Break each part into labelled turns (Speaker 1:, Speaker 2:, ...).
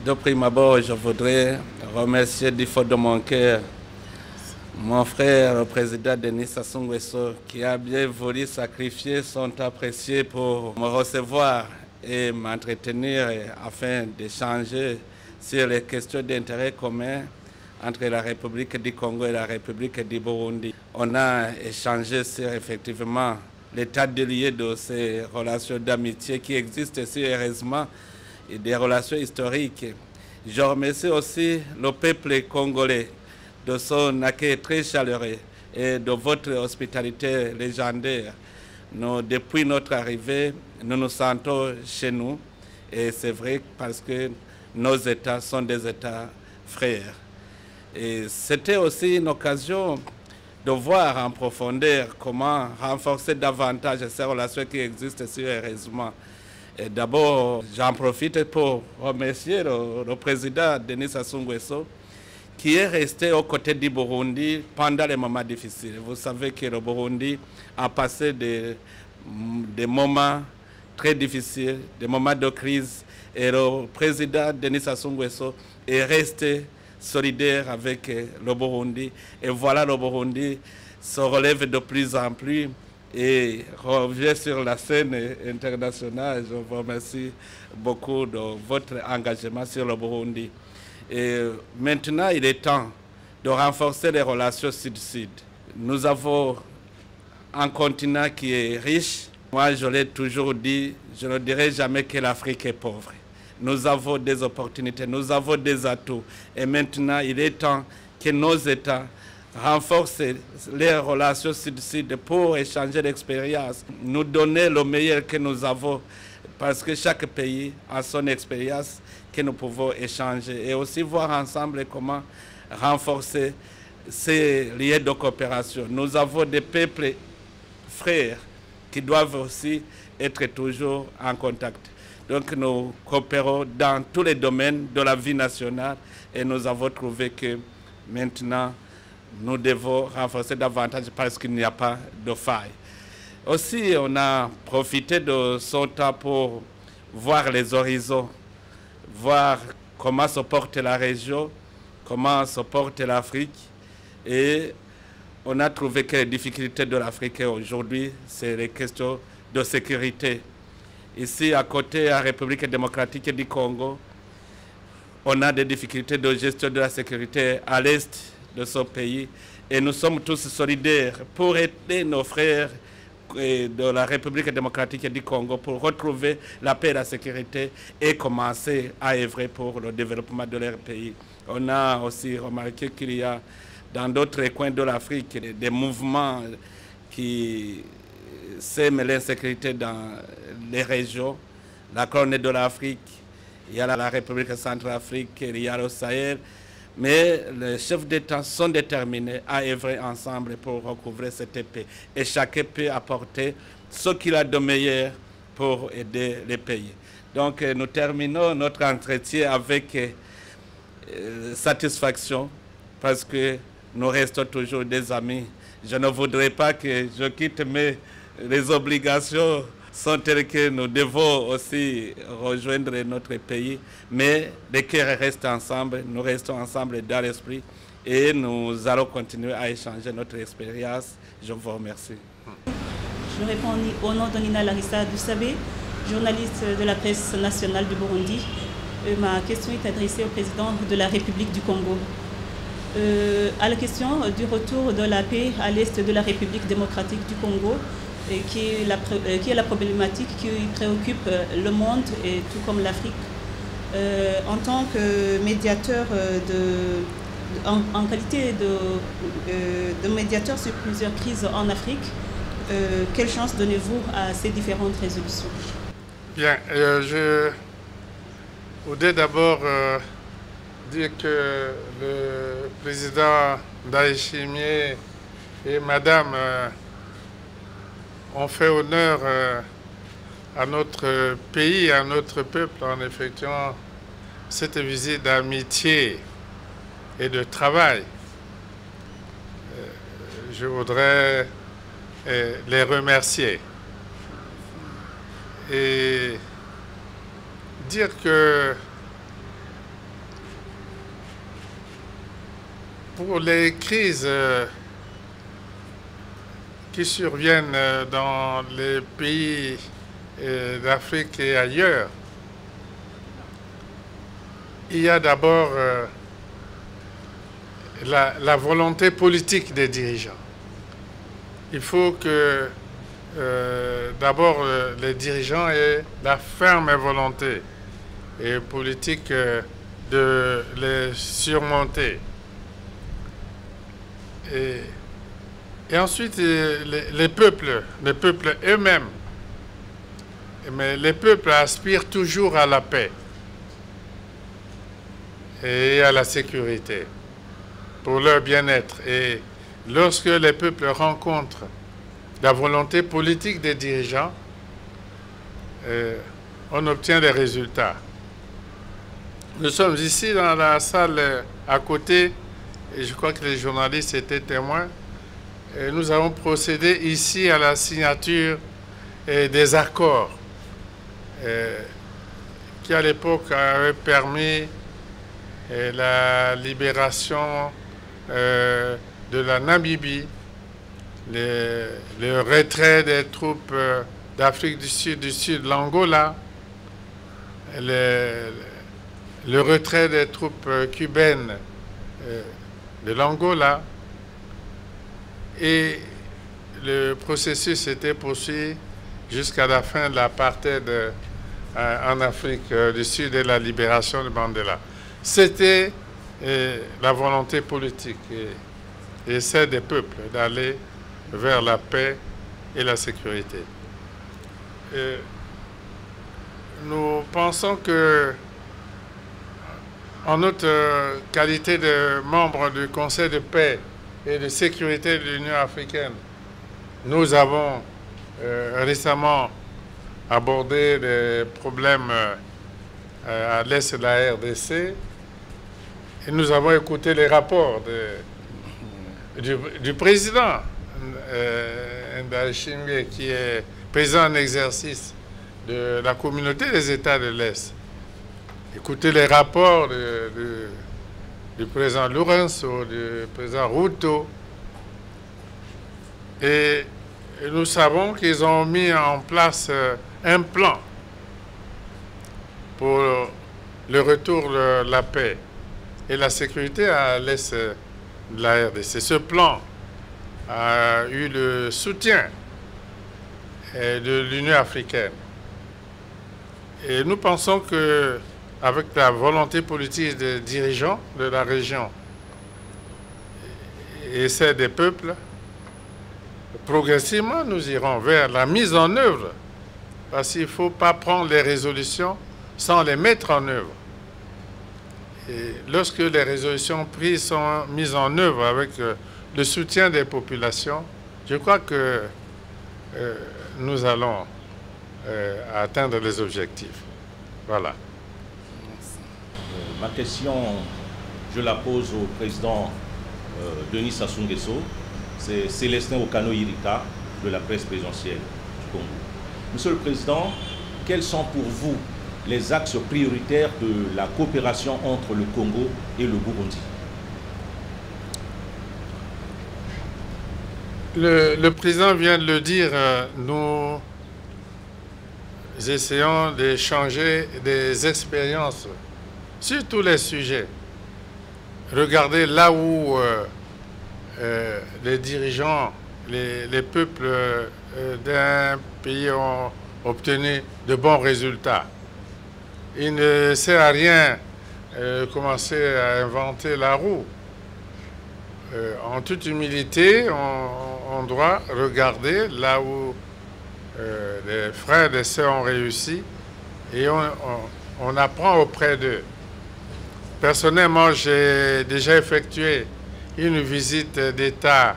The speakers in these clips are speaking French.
Speaker 1: De prime abord, je voudrais remercier du fond de mon cœur mon frère, le président Denis Sassou Nguesso, qui a bien voulu sacrifier son temps précieux pour me recevoir et m'entretenir afin d'échanger sur les questions d'intérêt commun entre la République du Congo et la République du Burundi. On a échangé sur effectivement l'état de lieu de ces relations d'amitié qui existent sérieusement et des relations historiques. Je remercie aussi le peuple congolais de son accueil très chaleureux et de votre hospitalité légendaire. Depuis notre arrivée, nous nous sentons chez nous et c'est vrai parce que nos États sont des États frères. Et c'était aussi une occasion de voir en profondeur comment renforcer davantage ces relations qui existent sérieusement. Et d'abord, j'en profite pour remercier le président Denis Sassou Nguesso qui est resté aux côtés du Burundi pendant les moments difficiles. Vous savez que le Burundi a passé des moments très difficiles, des moments de crise, et le président Denis Sassou Nguesso est resté solidaire avec le Burundi. Et voilà, le Burundi se relève de plus en plus et revient sur la scène internationale. Je vous remercie beaucoup de votre engagement sur le Burundi. Et maintenant, il est temps de renforcer les relations sud-sud. Nous avons un continent qui est riche. Moi, je l'ai toujours dit, je ne dirai jamais que l'Afrique est pauvre. Nous avons des opportunités, nous avons des atouts. Et maintenant, il est temps que nos États renforcent les relations sud-sud pour échanger l'expérience, nous donner le meilleur que nous avons, parce que chaque pays a son expérience que nous pouvons échanger et aussi voir ensemble comment renforcer ces liens de coopération. Nous avons des peuples frères qui doivent aussi être toujours en contact. Donc nous coopérons dans tous les domaines de la vie nationale et nous avons trouvé que maintenant nous devons renforcer davantage parce qu'il n'y a pas de faille. Aussi, on a profité de son temps pour voir les horizons, voir comment se porte la région, comment se porte l'Afrique. Et on a trouvé que les difficultés de l'Afrique aujourd'hui, c'est les questions de sécurité. Ici, à côté de la République démocratique du Congo, on a des difficultés de gestion de la sécurité à l'est de ce pays. Et nous sommes tous solidaires pour aider nos frères de la République démocratique du Congo pour retrouver la paix et la sécurité et commencer à œuvrer pour le développement de leur pays. On a aussi remarqué qu'il y a dans d'autres coins de l'Afrique des mouvements qui sèment l'insécurité dans les régions. La Corne de l'Afrique, il y a la République centrafrique, il y a le Sahel. Mais les chefs d'État sont déterminés à œuvrer ensemble pour recouvrer cette paix. Et chacun peut apporter ce qu'il a de meilleur pour aider les pays. Donc nous terminons notre entretien avec satisfaction parce que nous restons toujours des amis. Je ne voudrais pas que je quitte, mais les obligations sont telles que nous devons aussi rejoindre notre pays. Mais les cœurs restent ensemble, nous restons ensemble dans l'esprit et nous allons continuer à échanger notre expérience. Je vous remercie.
Speaker 2: Je réponds au nom de Nina Larissa Dussabé, journaliste de la presse nationale du Burundi. Ma question est adressée au président de la République du Congo. À la question du retour de la paix à l'est de la République démocratique du Congo, qui est la problématique qui préoccupe le monde et tout comme l'Afrique. En tant que médiateur, en qualité de médiateur sur plusieurs crises en Afrique, quelle chance donnez-vous à ces différentes résolutions?
Speaker 3: Bien, je voudrais d'abord dire que le président Ndayishimiye et Madame ont fait honneur à notre pays, à notre peuple en effectuant cette visite d'amitié et de travail. Je voudrais les remercier et dire que pour les crises qui surviennent dans les pays d'Afrique et ailleurs, il y a d'abord la volonté politique des dirigeants. Il faut que d'abord les dirigeants aient la ferme volonté et politique de les surmonter. Et ensuite, les peuples eux-mêmes. Mais les peuples aspirent toujours à la paix et à la sécurité pour leur bien-être. Et lorsque les peuples rencontrent la volonté politique des dirigeants, on obtient des résultats. Nous sommes ici dans la salle à côté, et je crois que les journalistes étaient témoins. Et nous avons procédé ici à la signature des accords qui à l'époque avaient permis la libération de la Namibie, le retrait des troupes d'Afrique du Sud, l'Angola, le retrait des troupes cubaines de l'Angola, et le processus était poursuivi jusqu'à la fin de l'apartheid en Afrique du Sud et la libération de Mandela. C'était la volonté politique et celle des peuples d'aller vers la paix et la sécurité. Nous pensons que, en notre qualité de membre du Conseil de paix et de sécurité de l'Union africaine, nous avons récemment abordé des problèmes à l'est de la RDC et nous avons écouté les rapports du président Ndayishimiye, qui est président en exercice de la communauté des États de l'Est. Écoutez les rapports du président Lourenço, du président Ruto, et nous savons qu'ils ont mis en place un plan pour le retour de la paix et la sécurité à l'est de la RDC. Ce plan a eu le soutien de l'Union africaine. Et nous pensons que, avec la volonté politique des dirigeants de la région et celle des peuples, progressivement nous irons vers la mise en œuvre, parce qu'il ne faut pas prendre les résolutions sans les mettre en œuvre. Et lorsque les résolutions prises sont mises en œuvre avec le soutien des populations, je crois que nous allons atteindre les objectifs. Voilà.
Speaker 4: Ma question, je la pose au président Denis Sassou Nguesso. C'est Célestin Okano-Irika de la presse présidentielle du Congo. Monsieur le Président, quels sont pour vous les axes prioritaires de la coopération entre le Congo et le Burundi?
Speaker 3: Le président vient de le dire, nous essayons d'échanger des expériences sur tous les sujets. Regardez là où les dirigeants, les peuples d'un pays ont obtenu de bons résultats. Il ne sert à rien de commencer à inventer la roue. En toute humilité, on doit regarder là où les frères et sœurs ont réussi et on apprend auprès d'eux. Personnellement, j'ai déjà effectué une visite d'État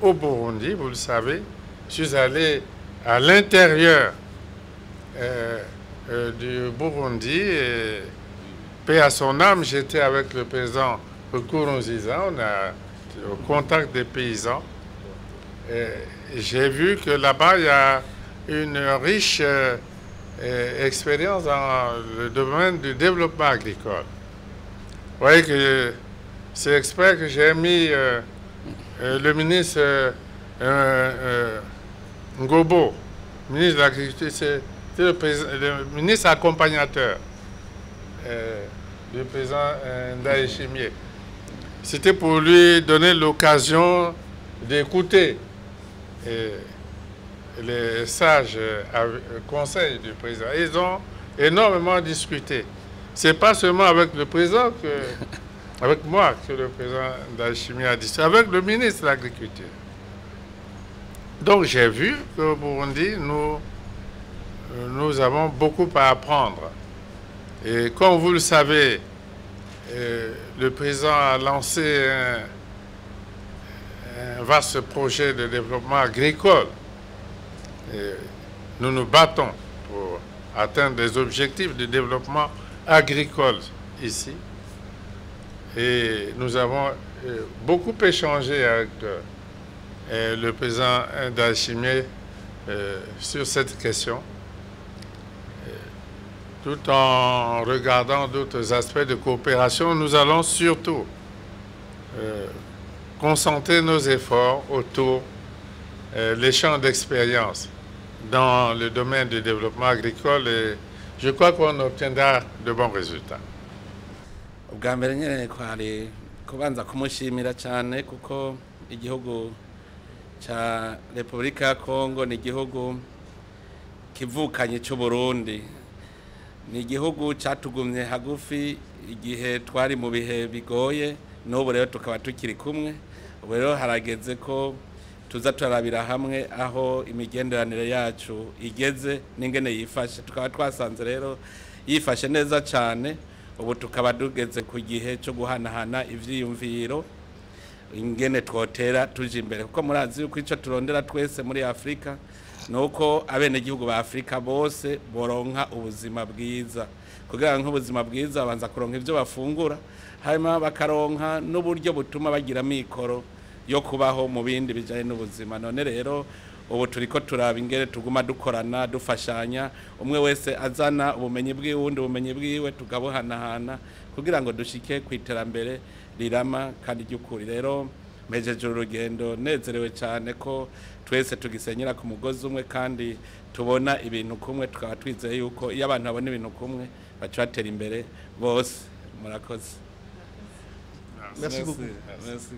Speaker 3: au Burundi, vous le savez. Je suis allé à l'intérieur du Burundi et, paix à son âme, j'étais avec le président Nkurunziza, on a au contact des paysans. J'ai vu que là-bas, il y a une riche expérience dans le domaine du développement agricole. Vous voyez que C'est exprès que j'ai mis le ministre Ngobo, ministre de l'Agriculture, c'est le ministre accompagnateur du président Ndaye Chimier. C'était pour lui donner l'occasion d'écouter les sages conseils du président. Ils ont énormément discuté. C'est pas seulement avec le président, avec moi, que le président Ndaye Chimier a discuté, avec le ministre de l'Agriculture. Donc j'ai vu qu'au Burundi, nous avons beaucoup à apprendre. Et comme vous le savez, le président a lancé un vaste projet de développement agricole. Et nous nous battons pour atteindre des objectifs de développement agricole ici. Et nous avons beaucoup échangé avec le président Ndaye Chimier sur cette question, tout en regardant d'autres aspects de coopération. Nous allons surtout concentrer nos efforts autour des champs d'expérience dans le domaine du développement agricole et je crois qu'on obtiendra de bons résultats.
Speaker 1: ubwa mbere nyine kwari kubanza kumushimira cyane kuko igihugu cha Repubulika ya Kongo ni igihugu kivukanye cy'u Burundi, ni igihugu cyatugumye hagufi igihe twari mu bihe bigoye, n'ubu rero tukaba tukiri kumwe. Ubu rero harageze ko tuza turabira hamwe aho imigenderanire yacu igeze n'ingene yifashe. Tukaba twasanze rero yifashe neza cyane. Ubu tukaba tugeze ku gihe cyo guhanahana ivyiyumviro ingene twotera tuje imbere, kuko murazi yuko ico turondera twese muri Afrika nuko abenegihugu ba Afrika bose boronka ubuzima bwiza. Kugira ngo ubuzima bwiza banza kuronka ivyo bafungura, hanyuma bakaronka n'uburyo butuma bagira mikoro yo kubaho mu bindi bijanye n'ubuzima. None rero ubu turiko turaba ingere tuguma dukorana dufashanya, umwe wese azana ubumenyi bw'uwundi ubumenyi bwiwe tugabuhanahana kugira ngo dushike kwiterambere rirama kandi ry'ukuri. Rero mpejeje urugendo nezerewe cyane ko twese tugisenyera ku mugozi umwe kandi tubona ibintu kumwe, tukaba twizeye yuko iyo abantu babona ibintu kumwe baca batera imbere bose. Murakoze.
Speaker 5: Merci beaucoup. Merci.